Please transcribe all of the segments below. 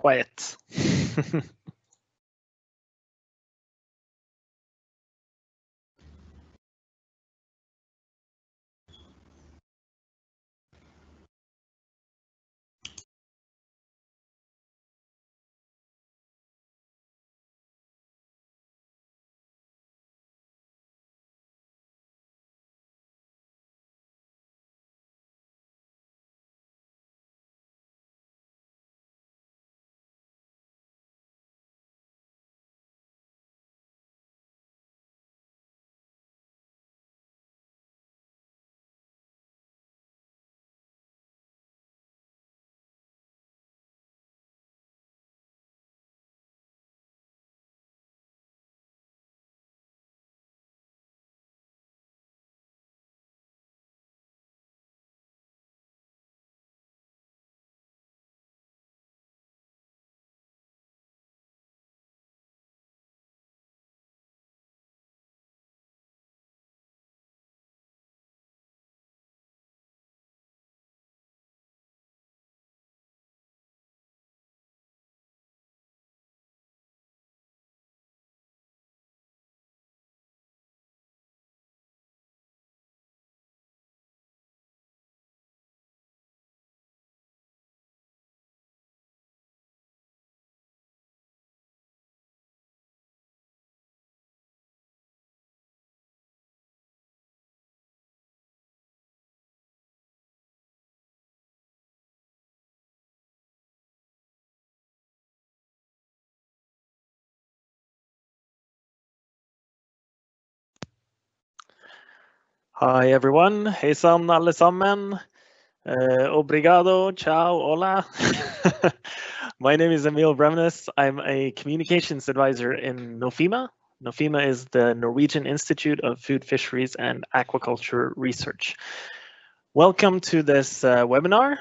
quiet. Hi everyone, hejsan allesammen. Obrigado, ciao, hola. My name is Emil Bremnes. I'm a communications advisor in NOFIMA. NOFIMA is the Norwegian Institute of Food, Fisheries and Aquaculture Research. Welcome to this webinar.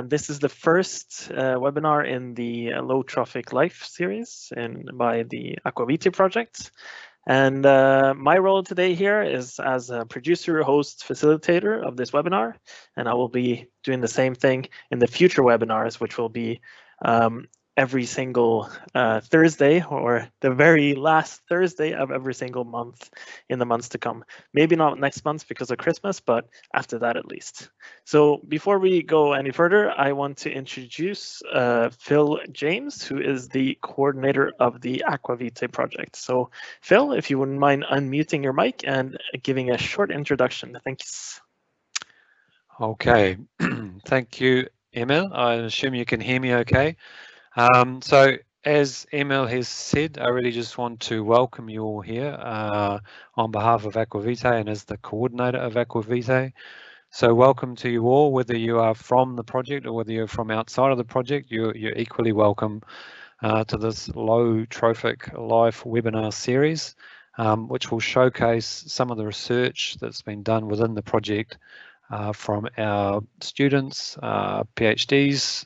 This is the first webinar in the Low Trophic Life series by the AquaVitae project. And my role today here is as a producer, host, facilitator of this webinar, and I will be doing the same thing in the future webinars, which will be every single Thursday, or the very last Thursday of every single month in the months to come. Maybe not next month because of Christmas, but after that at least. So before we go any further, I want to introduce Phil James, who is the coordinator of the AquaVitae project. So Phil, if you wouldn't mind unmuting your mic and giving a short introduction. Thanks. Okay, thank you, Emil. I assume you can hear me okay. So as Emil has said, I really just want to welcome you all here on behalf of AquaVitae and as the coordinator of AquaVitae. So welcome to you all, whether you are from the project or whether you're from outside of the project, you're equally welcome to this Low Trophic Life webinar series, which will showcase some of the research that's been done within the project from our students, PhDs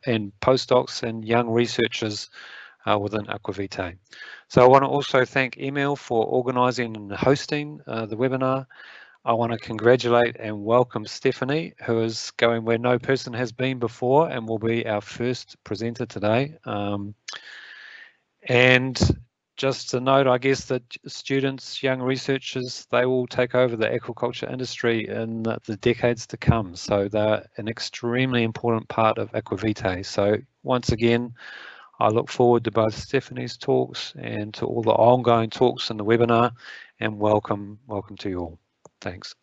and postdocs and young researchers within AquaVitae. So I want to also thank Emil for organising and hosting the webinar. I want to congratulate and welcome Stefany, who is going where no person has been before and will be our first presenter today. And just to note, I guess, that students, young researchers, they will take over the aquaculture industry in the decades to come. So they're an extremely important part of AquaVitae. So once again, I look forward to both Stefany's talks and to all the ongoing talks in the webinar, and welcome to you all. Thanks.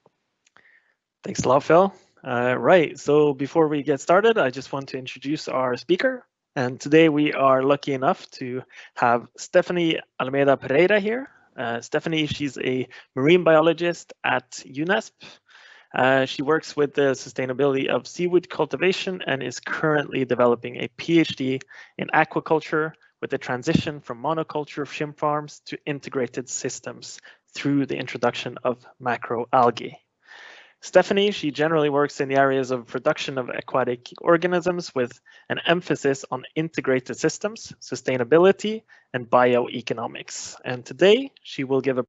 Thanks a lot, Phil. Right, so before we get started, I just want to introduce our speaker. And today we are lucky enough to have Stefany Almeida Pereira here. Stefany, she's a marine biologist at Unesp. She works with the sustainability of seaweed cultivation and is currently developing a PhD in aquaculture with the transition from monoculture shrimp farms to integrated systems through the introduction of macroalgae. Stefany, she generally works in the areas of production of aquatic organisms with an emphasis on integrated systems, sustainability, and bioeconomics. And today she will give a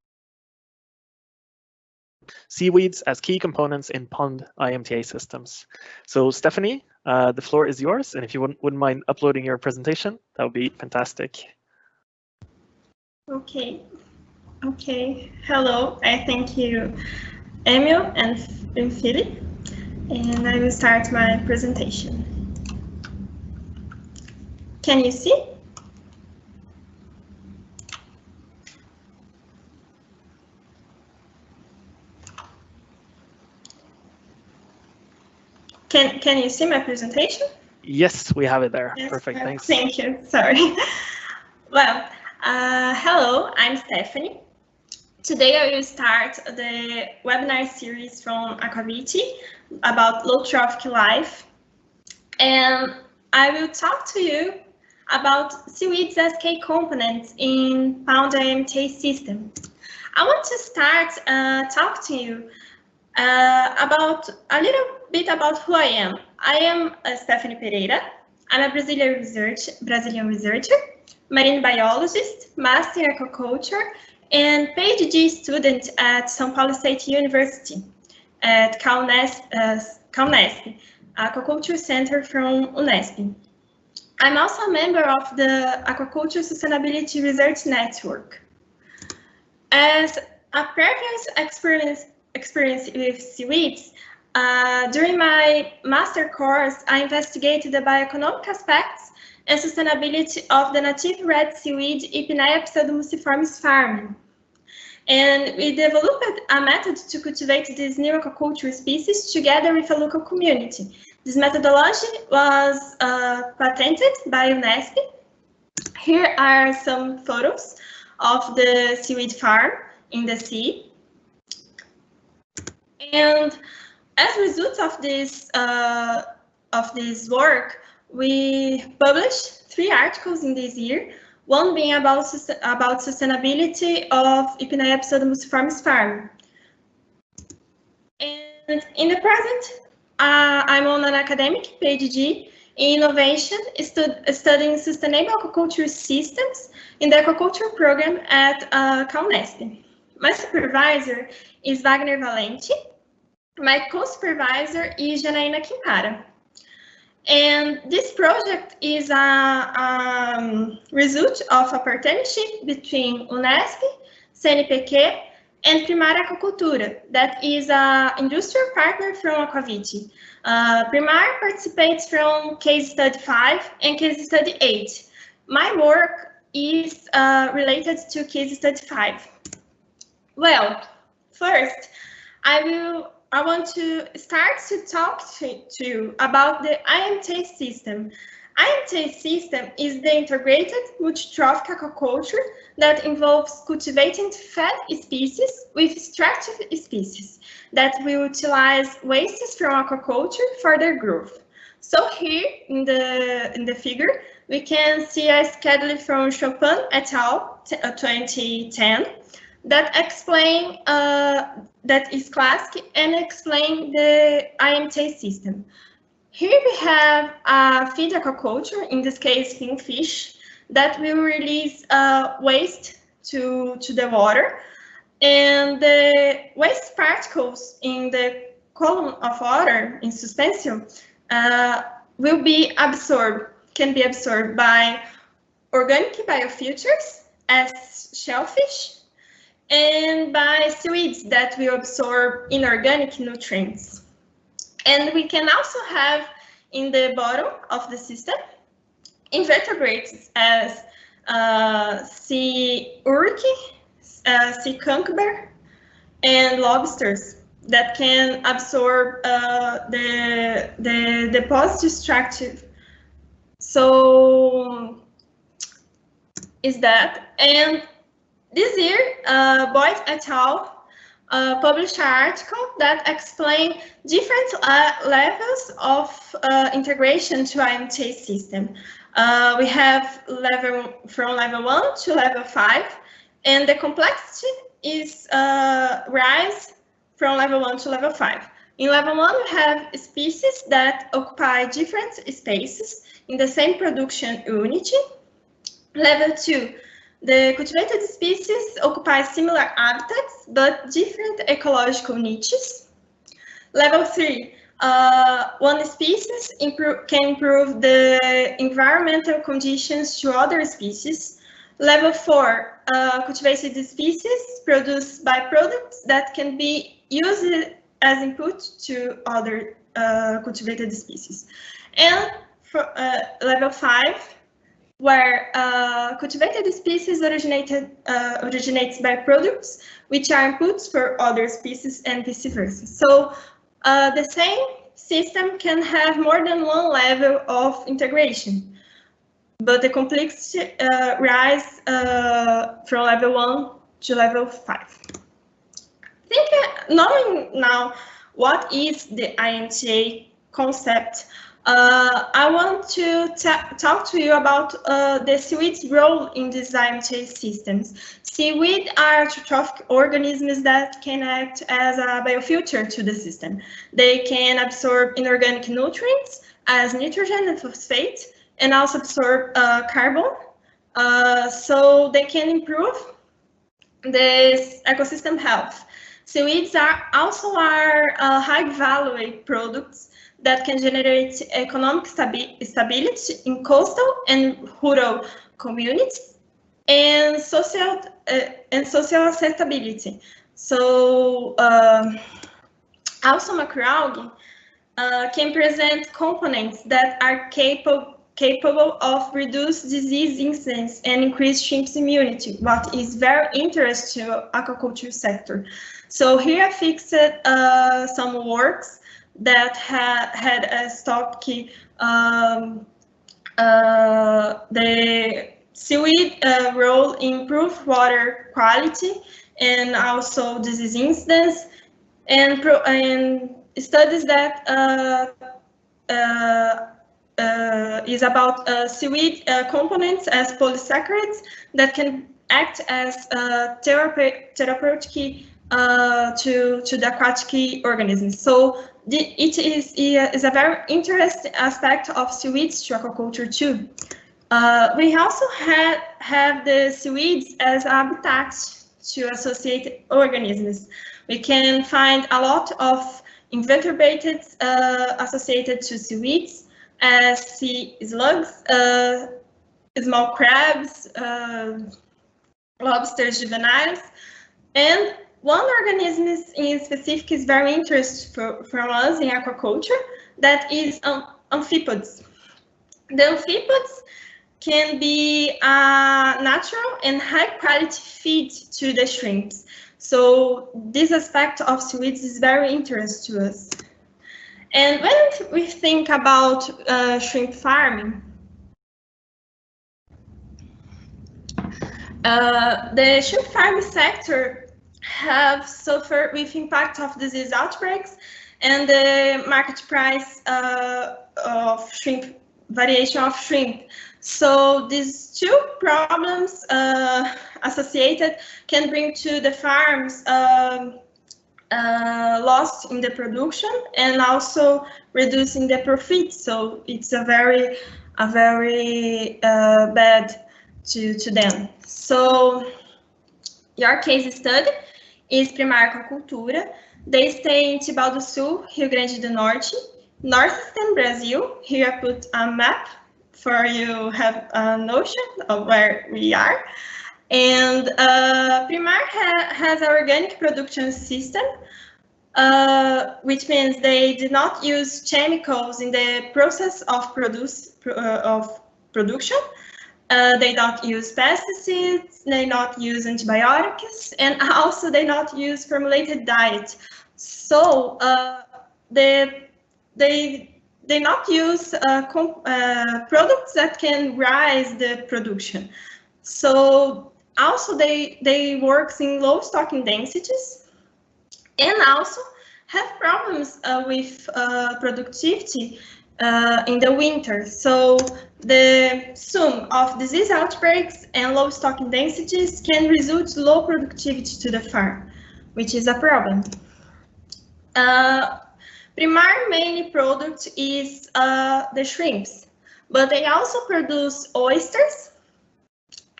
seaweeds as key components in pond IMTA systems. So Stefany, The floor is yours, and if you wouldn't mind uploading your presentation, that would be fantastic. Okay. Hello, I thank you, Emil and Philip, and I will start my presentation. Can you see? Can you see my presentation? Yes, we have it there. Yes, Perfect, thanks. Thank you, sorry. Well, hello, I'm Stefany. Today I will start the webinar series from AquaVitae about Low Trophic Life. And I will talk to you about seaweeds as key components in pond IMTA system. I want to start talk to you about a little bit about who I am. I am Stefany Pereira. I'm a Brazilian researcher, marine biologist, master in aquaculture, and PhD student at São Paulo State University at Caunesp, Aquaculture Center from Unesp. I'm also a member of the Aquaculture Sustainability Research Network. As a previous experience with seaweeds, during my master course, I investigated the bioeconomic aspects and sustainability of the native red seaweed Ipinaia pseudomuciformis farming. And we developed a method to cultivate these new aquaculture species together with a local community. This methodology was patented by Unesp. Here are some photos of the seaweed farm in the sea. And as a result of this work, we published 3 articles in this year, one being about sustainability of Ipinaia pseudomuciformis farm. And in the present, I'm on an academic PhD in innovation, studying sustainable aquaculture systems in the aquaculture program at Caunesp. My supervisor is Wagner Valente. My co-supervisor is Janaína Quimpara. And this project is a result of a partnership between Unesp, CNPq, and Primar Aquacultura, that is an industrial partner from AquaVitae. Primar participates from case study 5 and case study 8. My work is related to case study 5. Well, first, I want to start to talk to you about the IMTA system. IMTA system is the integrated multi-trophic aquaculture that involves cultivating fed species with extractive species that will utilize wastes from aquaculture for their growth. So here in the figure, we can see a schedule from Chopin et al. 2010 that explain that is classic and explain the IMTA system. Here we have a feed aquaculture, in this case kingfish, that will release waste to the water, and the waste particles in the column of water in suspension will be absorbed, can be absorbed by organic biofilters as shellfish, and by seaweeds that will absorb inorganic nutrients. And we can also have in the bottom of the system invertebrates as sea urchin, sea cucumber, and lobsters that can absorb the deposit extractive. So is that, and this year, Boyd et al. Published an article that explains different levels of integration to IMTA system. We have from level 1 to level 5, and the complexity is rise from level 1 to level 5. In level 1, we have species that occupy different spaces in the same production unit. Level 2, the cultivated species occupy similar habitats, but different ecological niches. Level 3, one species can improve the environmental conditions to other species. Level 4, cultivated species produce byproducts that can be used as input to other cultivated species. And for level 5, where cultivated species originates byproducts, which are inputs for other species and vice versa. So the same system can have more than one level of integration, but the complexity rise from level 1 to level 5. Knowing now what is the IMTA concept, I want to talk to you about the seaweeds' role in these IMTA systems. Seaweed are trophic organisms that can act as a biofilter to the system. They can absorb inorganic nutrients as nitrogen and phosphate, and also absorb carbon, so they can improve the ecosystem health. Seaweeds also are high-value products that can generate economic stability in coastal and rural communities and social acceptability. So also macroalgae can present components that are capable of reduce disease incidence and increase shrimp's immunity, what is very interesting to aquaculture sector. So here I fixed some works that had as topic the seaweed role in improved water quality and also disease incidence, and studies that is about seaweed components as polysaccharides that can act as therapeutic to the aquatic organisms. So it is a very interesting aspect of seaweeds to aquaculture too. We also have the seaweeds as habitats to associated organisms. We can find a lot of invertebrates associated to seaweeds, as sea slugs, small crabs, lobsters juveniles, and one organism in specific is very interesting for us in aquaculture, that is amphipods. The amphipods can be a natural and high quality feed to the shrimps. So this aspect of seaweeds is very interesting to us. And when we think about shrimp farming, the shrimp farming sector have suffered with impact of disease outbreaks and the market price of shrimp, variation of shrimp. So these two problems associated can bring to the farms loss in the production and also reducing the profit. So it's a very bad to them. So your case study is Primar Aquacultura. They stay in Tibau do Sul, Rio Grande do Norte, northeastern Brazil. Here I put a map for you have a notion of where we are. And Primar has an organic production system, which means they do not use chemicals in the process of production. They don't use pesticides, they not use antibiotics, and also they not use formulated diet. So they not use products that can rise the production. So also they work in low stocking densities and also have problems with productivity in the winter. So the sum of disease outbreaks and low stocking densities can result in low productivity to the farm, which is a problem. Primar main product is the shrimps, but they also produce oysters,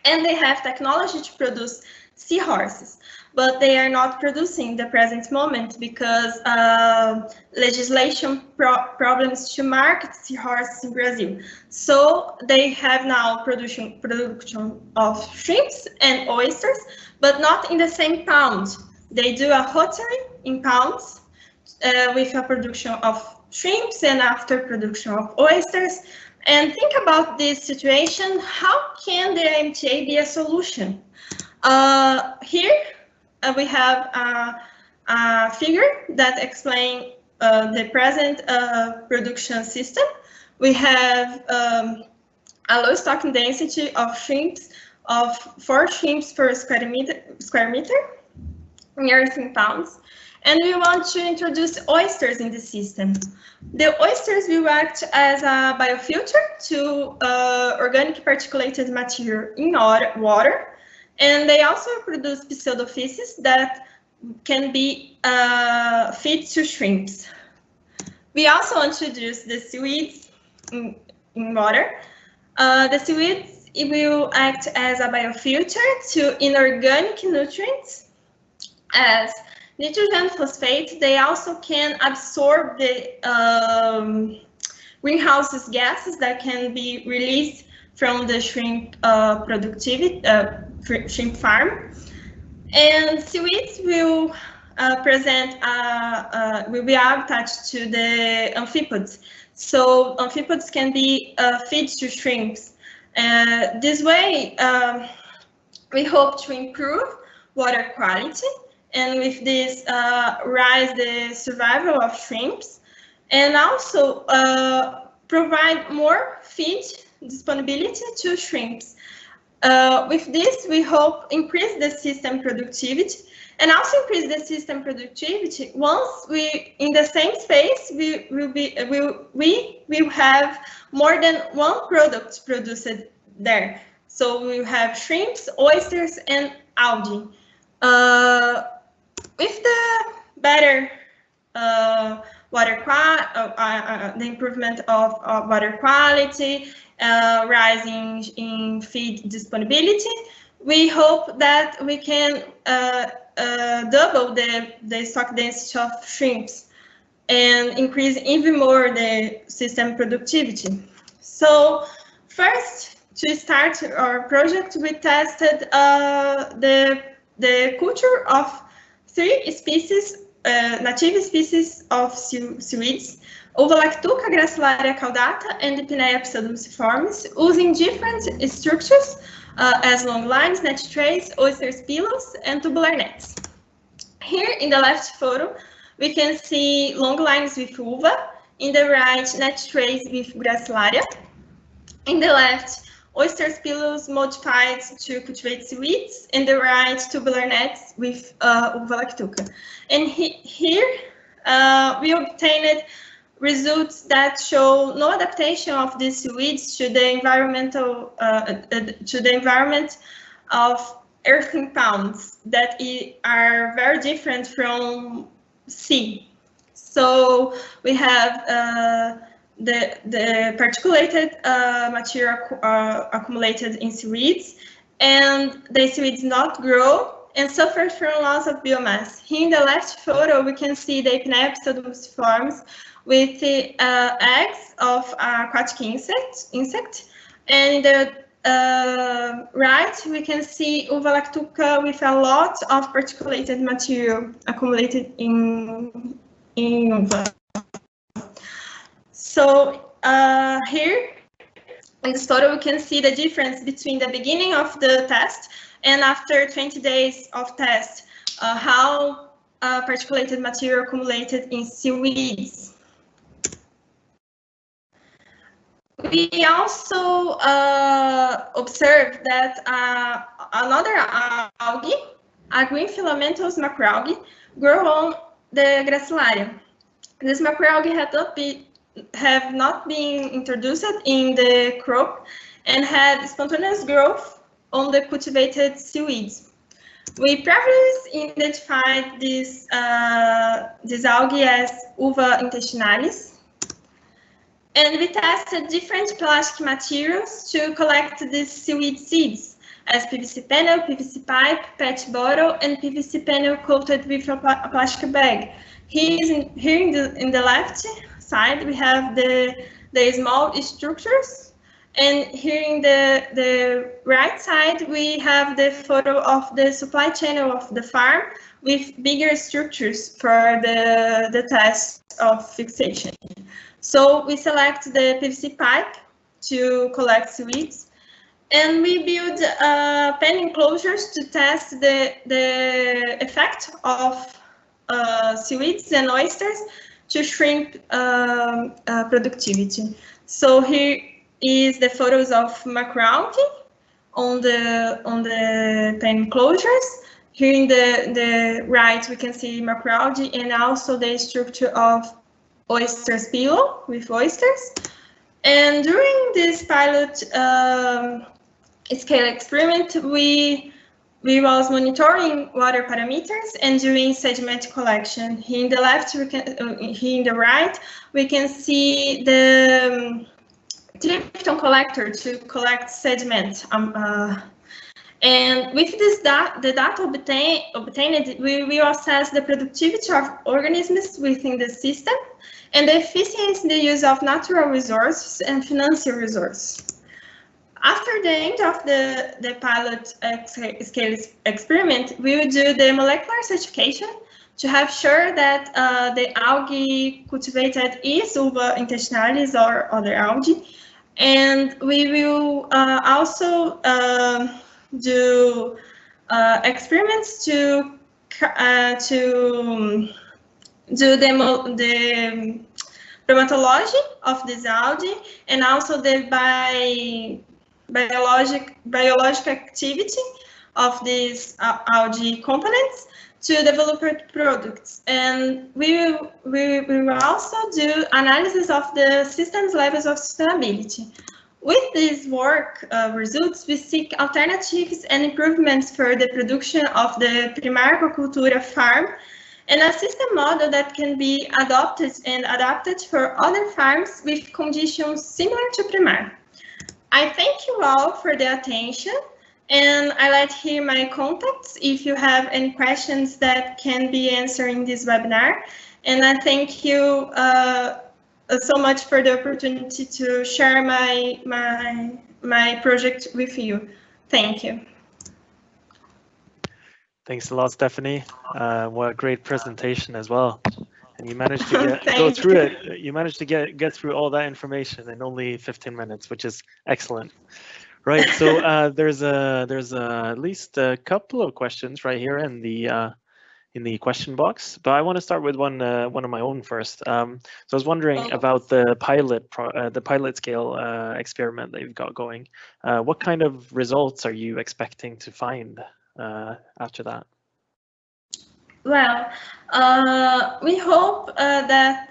and they have technology to produce seahorses, but they are not producing the present moment because legislation problems to market seahorses in Brazil. So they have now production of shrimps and oysters, but not in the same pound. They do a rotary in pounds with a production of shrimps and after production of oysters. And think about this situation, how can the IMTA be a solution? Here we have a figure that explains the present production system. We have a low stocking density of shrimps of 4 shrimps per square meter in earthing pounds. And we want to introduce oysters in the system. The oysters will act as a biofilter to organic particulated material in water. And they also produce pseudophyces that can be fed to shrimps. We also introduce the seaweeds in water. The seaweeds will act as a biofilter to inorganic nutrients as nitrogen, phosphate. They also can absorb the greenhouse gases that can be released from the shrimp shrimp farm. And seaweeds will will be attached to the amphipods. So amphipods can be fed to shrimps. This way, we hope to improve water quality, and with this rise the survival of shrimps, and also provide more feed disponibility to shrimps. With this, we hope increase the system productivity, and also increase the system productivity once we, in the same space, we will have more than one product produced there. So we will have shrimps, oysters, and algae. With the better water quality, the improvement of water quality, rising in feed disponibility, we hope that we can double the stock density of shrimps and increase even more the system productivity. So first, to start our project, we tested the culture of 3 species, native species of seaweeds, Ovalactuca, Gracilaria caudata, and Dipinea pseudomyciformis, using different structures as long lines, net trays, oysters pillows, and tubular nets. Here in the left photo, we can see long lines with uva, in the right, net trays with Gracilaria. In the left, oysters pillows modified to cultivate seaweeds, in the right, tubular nets with Ovalactuca. And here we obtained results that show no adaptation of these seaweeds to the environment of earthing pounds that are very different from sea. So we have the particulated material accumulated in seaweeds, and the seaweeds not grow and suffer from loss of biomass. Here in the left photo, we can see the Dipinea pseudomyciformis with the eggs of aquatic insect, and in the right, we can see Ovalactuca with a lot of particulated material accumulated in uva. So here in this photo, we can see the difference between the beginning of the test and after 20 days of test, how particulated material accumulated in seaweeds. We also observed that another algae, a green filamentous macroalgae, grew on the Gracilaria. This macroalgae have not been introduced in the crop and had spontaneous growth on the cultivated seaweeds. We previously identified this algae as Uva intestinalis, and we tested different plastic materials to collect these seaweed seeds. as PVC panel, PVC pipe, PET bottle, and PVC panel coated with a plastic bag. Here in the left side, we have the small structures, and here in the right side, we have the photo of the supply channel of the farm with bigger structures for the test of fixation. So we select the PVC pipe to collect seaweeds, and we build pen enclosures to test the effect of seaweeds and oysters to shrimp productivity. So here is the photos of macroalgae on the pen enclosures. Here in the right, we can see macroalgae and also the structure of oysters below with oysters. And during this pilot scale experiment, we was monitoring water parameters and doing sediment collection. Here in the left, here in the right, we can see the Trypton collector to collect sediment. And with this the data obtained, we will assess the productivity of organisms within the system and the efficiency in the use of natural resources and financial resources. After the end of the pilot scale experiment, we will do the molecular certification to have sure that the algae cultivated is Uva intestinalis or other algae. And we will also do experiments to do the bromatology of this algae and also the biologic activity of these algae components to develop products. And we will also do analysis of the system's levels of sustainability. With this work results, we seek alternatives and improvements for the production of the Primar Aquacultura farm and a system model that can be adopted and adapted for other farms with conditions similar to Primar. I thank you all for the attention, and I let here my contacts if you have any questions that can be answered in this webinar. And I thank you so much for the opportunity to share my project with you. Thank you. Thanks a lot, Stefany. What a great presentation as well. And you managed to go through it. You managed to get through all that information in only 15 minutes, which is excellent. Right. So there's at least a couple of questions right here in the question box, but I want to start with one of my own first. So I was wondering about the pilot scale experiment that you've got going. What kind of results are you expecting to find after that? Well, we hope that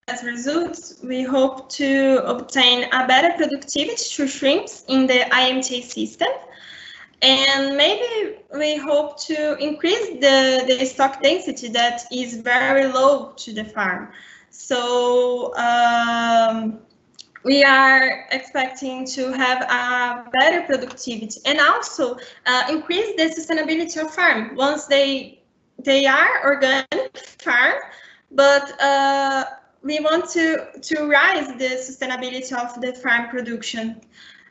as results, we hope to obtain a better productivity to shrimps in the IMTA system. And maybe we hope to increase the stock density that is very low to the farm. So we are expecting to have a better productivity and also increase the sustainability of farm once they are organic farm, but we want to rise the sustainability of the farm production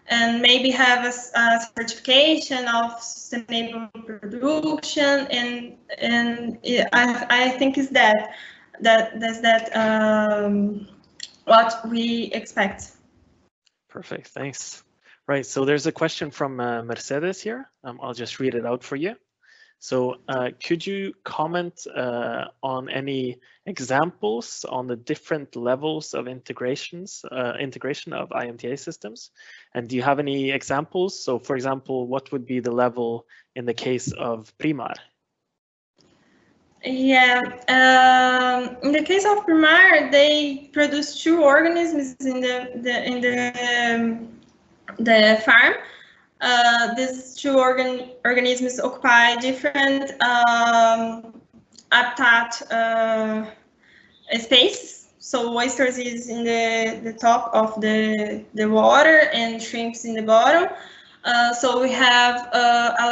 and maybe have a certification of sustainable production, and I think is that's what we expect. Perfect, thanks. Right, so there's a question from Mercedes here. I'll just read it out for you. So could you comment on any examples on the different levels of integration of IMTA systems? And do you have any examples? So for example, what would be the level in the case of Primar? Yeah, in the case of Primar, they produce 2 organisms in the farm. These 2 organisms occupy different habitat space. So oysters is in the top of the water and shrimps in the bottom. So we have a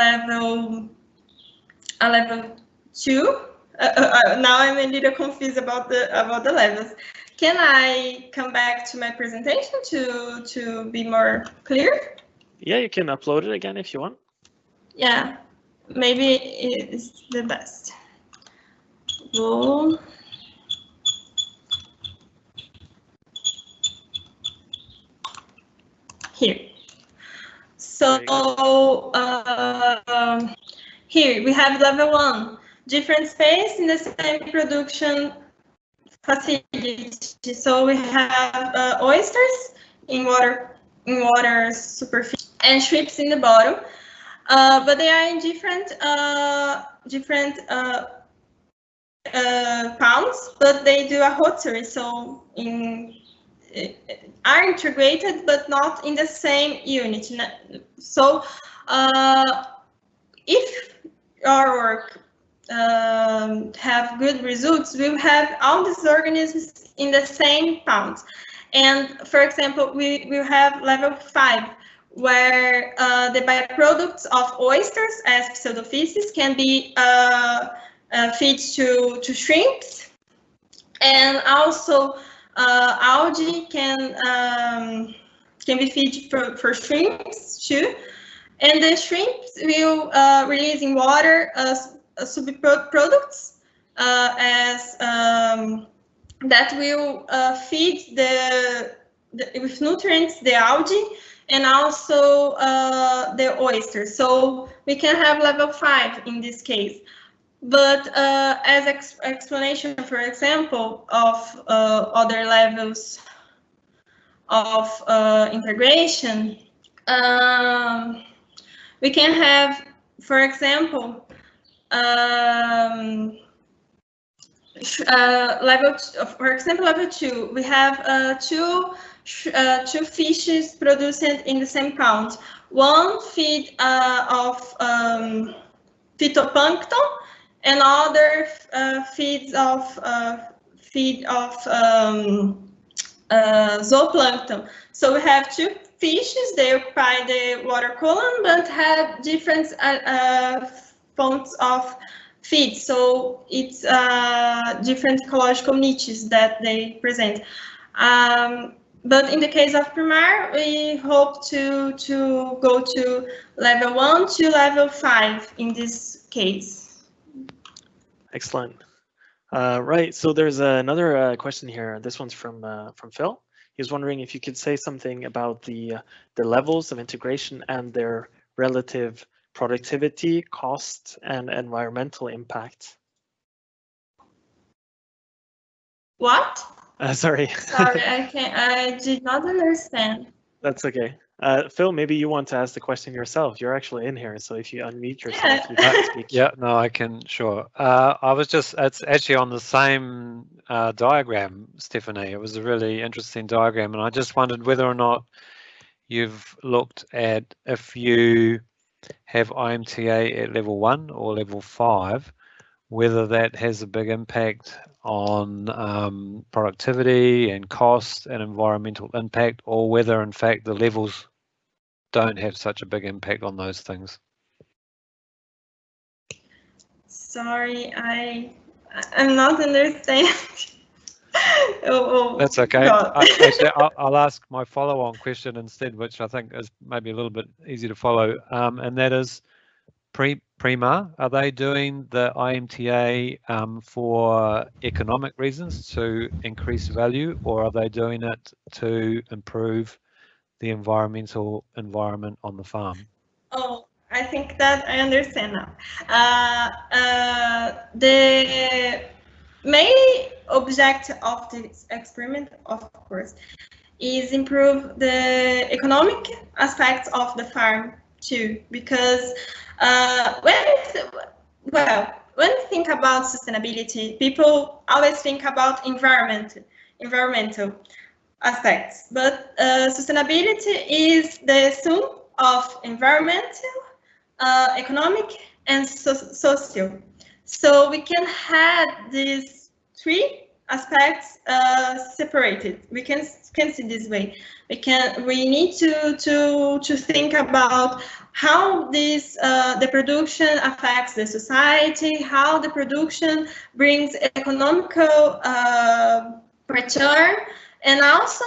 level 2. Now I'm a little confused about the levels. Can I come back to my presentation to be more clear? Yeah, you can upload it again if you want. Yeah, maybe it's the best. Go. Here. So here we have level 1, different space in the same production facility. So we have oysters in water superficie and shrimps in the bottom, but they are in different pounds, but they do a rotary, so are integrated but not in the same unit. So if our work have good results, we'll have all these organisms in the same pounds. And for example, we will have level 5, where the byproducts of oysters as pseudophytes can be feed to shrimps, and also algae can be feed for shrimps too. And the shrimps will release in water subproducts as that will feed with nutrients the algae and also the oysters. So we can have level 5 in this case. But as explanation, for example, of other levels of integration, we can have, for example, level 2. We have two fishes produced in the same pound. One feed of phytoplankton, and other feed of zooplankton. So we have two fishes. They occupy the water column, but have different fonts of feed. So it's different ecological niches that they present. But in the case of Primar, we hope to go to level 1 to level 5 in this case. Excellent. Right, so there's another question here. This one's from Phil. He was wondering if you could say something about the levels of integration and their relative productivity, cost, and environmental impact. What? Sorry. Sorry, I did not understand. That's okay. Phil, maybe you want to ask the question yourself. You're actually in here, so if you unmute yourself, Yeah. you can speak. Yeah, no, I can, sure. It's actually on the same diagram, Stefany. It was a really interesting diagram, and I just wondered whether or not you've looked at if you have IMTA at level 1 or level 5, whether that has a big impact on productivity and cost and environmental impact, or whether in fact the levels don't have such a big impact on those things. Sorry, I'm not understanding. That's okay. Actually, I'll ask my follow-on question instead, which I think is maybe a little bit easy to follow, and that is, Prima, are they doing the IMTA for economic reasons to increase value, or are they doing it to improve the environment on the farm? Oh, I think that I understand now. The main objective of this experiment, of course, is improve the economic aspects of the farm too, because when we think about sustainability, people always think about environmental aspects, but sustainability is the sum of environmental, economic, and social. So we can have these three aspects separated. We can see this way. We need to think about how this the production affects the society, how the production brings economical return, and also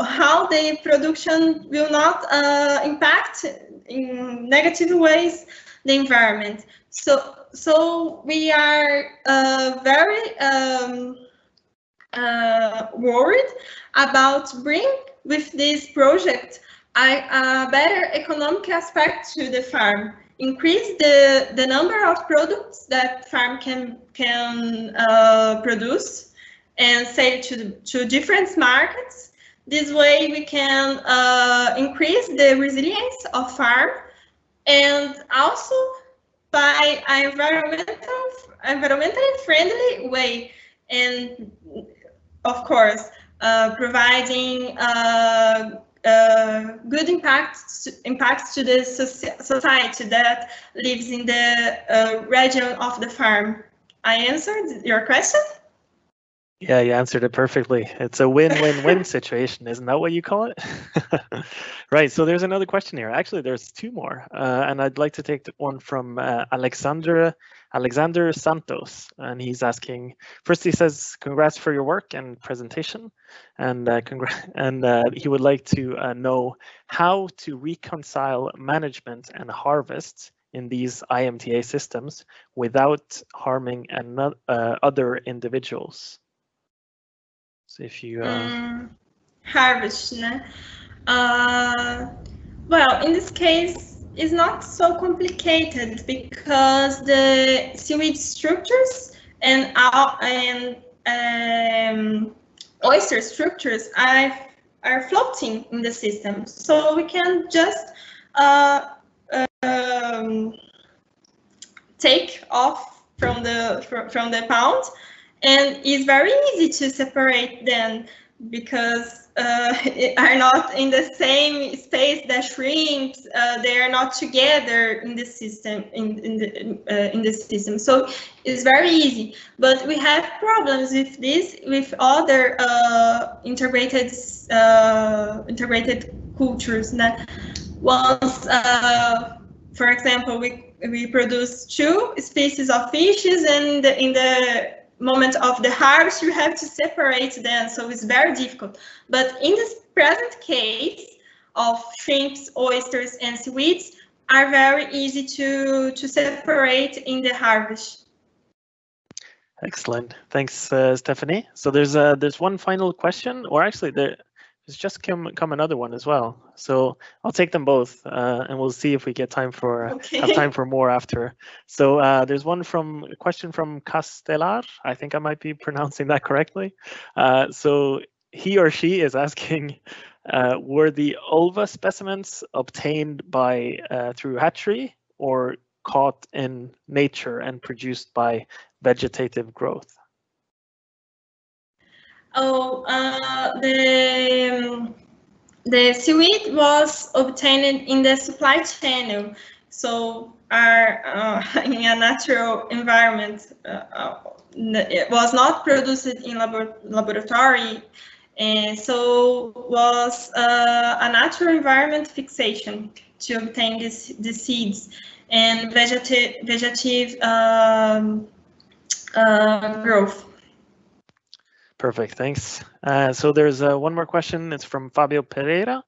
how the production will not impact in negative ways the environment. So we are very worried about bring with this project a better economic aspect to the farm, increase the number of products that farm can produce and sell to different markets. This way we can increase the resilience of farm, and also by an environmentally friendly way, and of course providing good impacts to the society that lives in the region of the farm. I answered your question? Yeah, you answered it perfectly. It's a win-win-win situation, isn't that what you call it? Right, so there's another question here. Actually, there's two more, and I'd like to take one from Alexander Santos, and he's asking, first he says, congrats for your work and presentation, and he would like to know how to reconcile management and harvest in these IMTA systems without harming other individuals. So if you harvest, well, in this case, it's not so complicated because the seaweed structures and oyster structures are floating in the system, so we can just take off from the pond. And it's very easy to separate them because are not in the same space that shrimps. They are not together in the system. In the system, so it's very easy. But we have problems with this with other integrated cultures. That once, for example, we produce 2 species of fishes, and in the moment of the harvest, you have to separate them, so it's very difficult. But in this present case of shrimps, oysters, and seaweeds are very easy to separate in the harvest. Excellent, thanks, Stefany. So there's one final question, or actually there's just come another one as well. So I'll take them both, and we'll see if we get time for have time for more after. So there's a question from Castellar. I think I might be pronouncing that correctly. So he or she is asking, were the ulva specimens obtained by through hatchery or caught in nature and produced by vegetative growth? Oh, the seaweed was obtained in the supply channel, so are in a natural environment. It was not produced in laboratory, and so was a natural environment fixation to obtain the seeds and vegetative growth. Perfect, thanks. So there's one more question. It's from Fabio Pereira.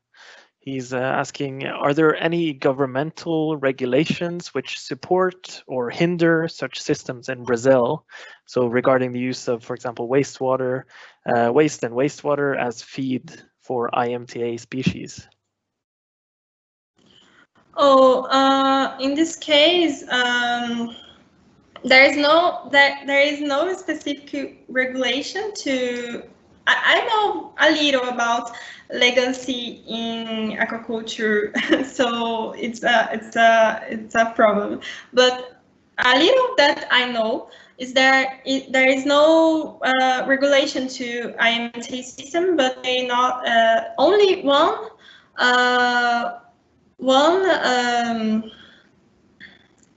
He's asking, are there any governmental regulations which support or hinder such systems in Brazil? So regarding the use of, for example, waste and wastewater as feed for IMTA species? Oh, in this case, there is no specific regulation to. I know a little about legacy in aquaculture, so it's a problem. But a little that I know is there is no regulation to IMTA system, but they not only one.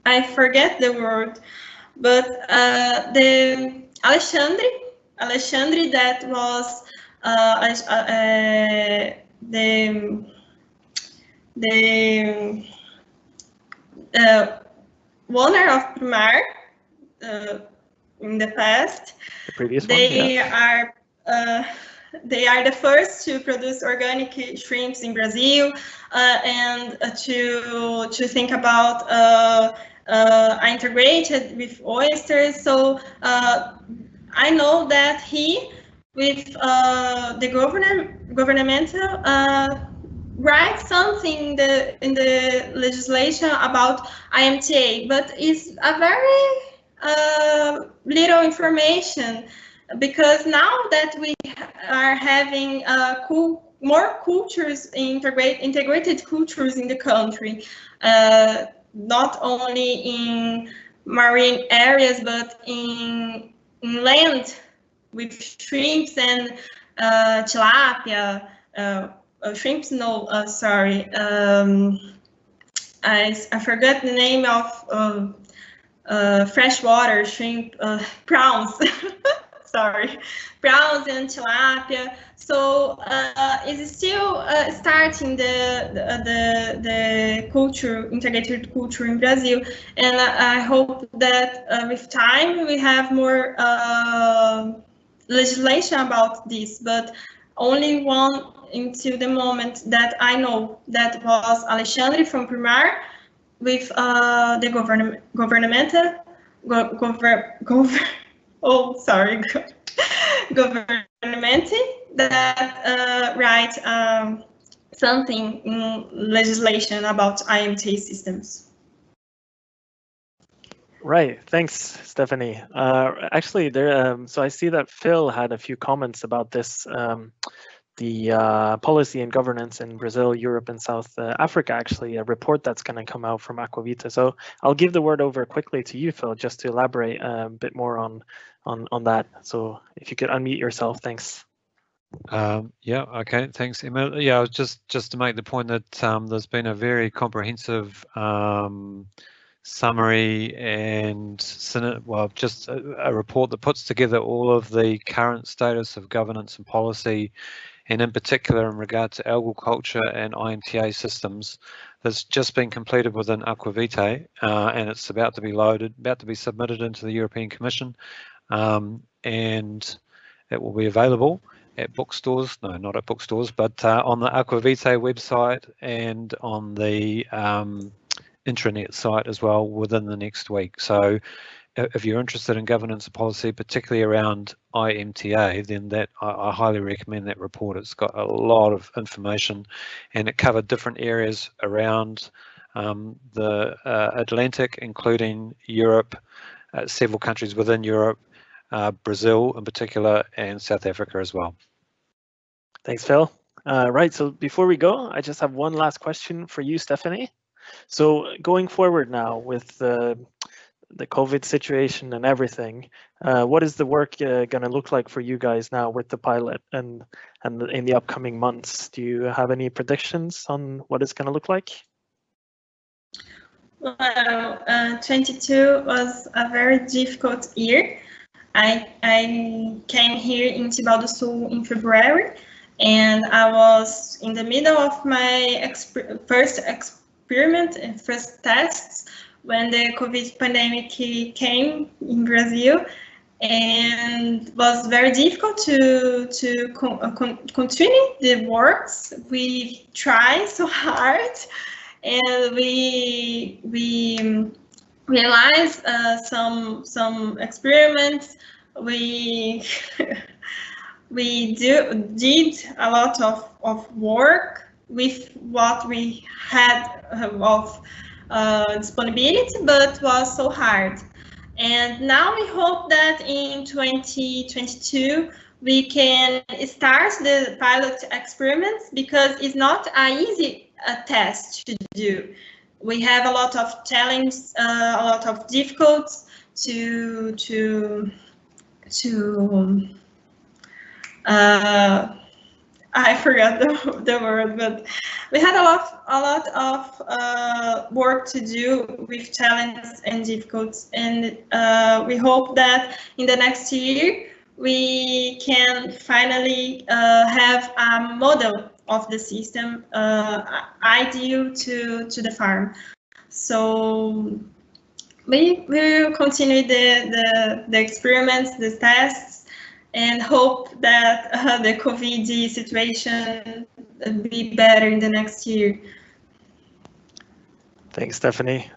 I forget the word, but the Alexandre, that was the owner of Primar in the past. The previous they one, are they are the first to produce organic shrimps in Brazil, and to think about integrated with oysters. So I know that he, with the governmental, write something in the legislation about IMTA, but it's a very little information, because now that we are having more cultures, integrated cultures in the country, not only in marine areas, but in land with shrimps and tilapia, shrimps, no, sorry, I forgot the name of freshwater shrimp, prawns. Sorry, prawns and tilapia. So it's still starting the culture, integrated culture in Brazil, and I hope that with time we have more legislation about this. But only one until the moment that I know, that was Alexandre from Primar, with the governmental government that write something in legislation about IMTA systems. Right. Thanks, Stefany. Actually, there. So I see that Phil had a few comments about this. The policy and governance in Brazil, Europe, and South Africa, actually, a report that's going to come out from AquaVitae. So I'll give the word over quickly to you, Phil, just to elaborate a bit more on that. So if you could unmute yourself, thanks. Yeah, okay, thanks, Emil. Yeah, just to make the point that there's been a very comprehensive summary and just a report that puts together all of the current status of governance and policy, and in particular in regard to algal culture and IMTA systems, that's just been completed within AquaVitae, and it's about to be submitted into the European Commission, and it will be available at bookstores, no, not at bookstores, but on the AquaVitae website and on the intranet site as well within the next week. So if you're interested in governance and policy, particularly around IMTA, then that I highly recommend that report. It's got a lot of information, and it covered different areas around the Atlantic, including Europe, several countries within Europe, Brazil in particular, and South Africa as well. Thanks, Phil. Right, so before we go, I just have one last question for you, Stefany. So going forward now with the COVID situation and everything, what is the work going to look like for you guys now with the pilot and in the upcoming months? Do you have any predictions on what it's going to look like? Well, 22 was a very difficult year. I came here in Tibau do Sul in February, and I was in the middle of my first experiment and first tests when the COVID pandemic came in Brazil, and was very difficult to continue the works. We tried so hard, and we realized some experiments. We did a lot of work with what we had of disponibility, but was so hard. And now we hope that in 2022 we can start the pilot experiments, because it's not an easy test to do. We have a lot of challenges, a lot of difficulties to I forgot the word, but we had a lot of work to do with challenges and difficulties, and we hope that in the next year we can finally have a model of the system ideal to the farm. So we will continue the experiments, the tests, and hope that the COVID situation will be better in the next year. Thanks, Stefany.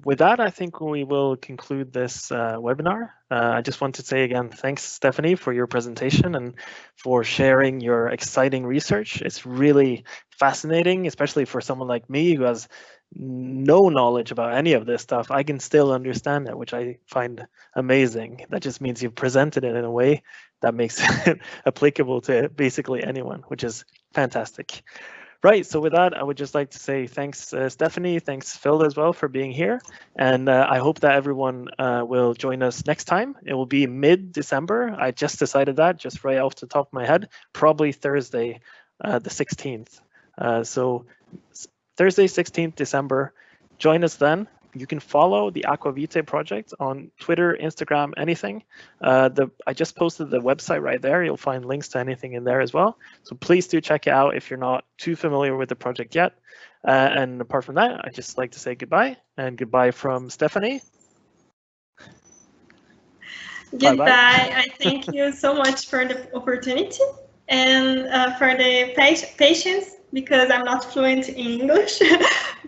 With that, I think we will conclude this webinar. I just want to say again, thanks, Stefany, for your presentation and for sharing your exciting research. It's really fascinating, especially for someone like me who has no knowledge about any of this stuff. I can still understand it, which I find amazing. That just means you've presented it in a way that makes it applicable to basically anyone, which is fantastic. Right, so with that, I would just like to say thanks, Stefany, thanks, Phil, as well, for being here. And I hope that everyone will join us next time. It will be mid-December. I just decided that, just right off the top of my head, probably Thursday, the 16th. So Thursday, 16th December, join us then. You can follow the AquaVitae project on Twitter, Instagram, anything. I just posted the website right there. You'll find links to anything in there as well. So please do check it out if you're not too familiar with the project yet. And apart from that, I'd just like to say goodbye, and goodbye from Stefany. Goodbye. Bye-bye. I thank you so much for the opportunity and for the patience, because I'm not fluent in English,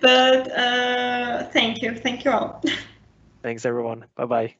but thank you all. Thanks, everyone. Bye-bye.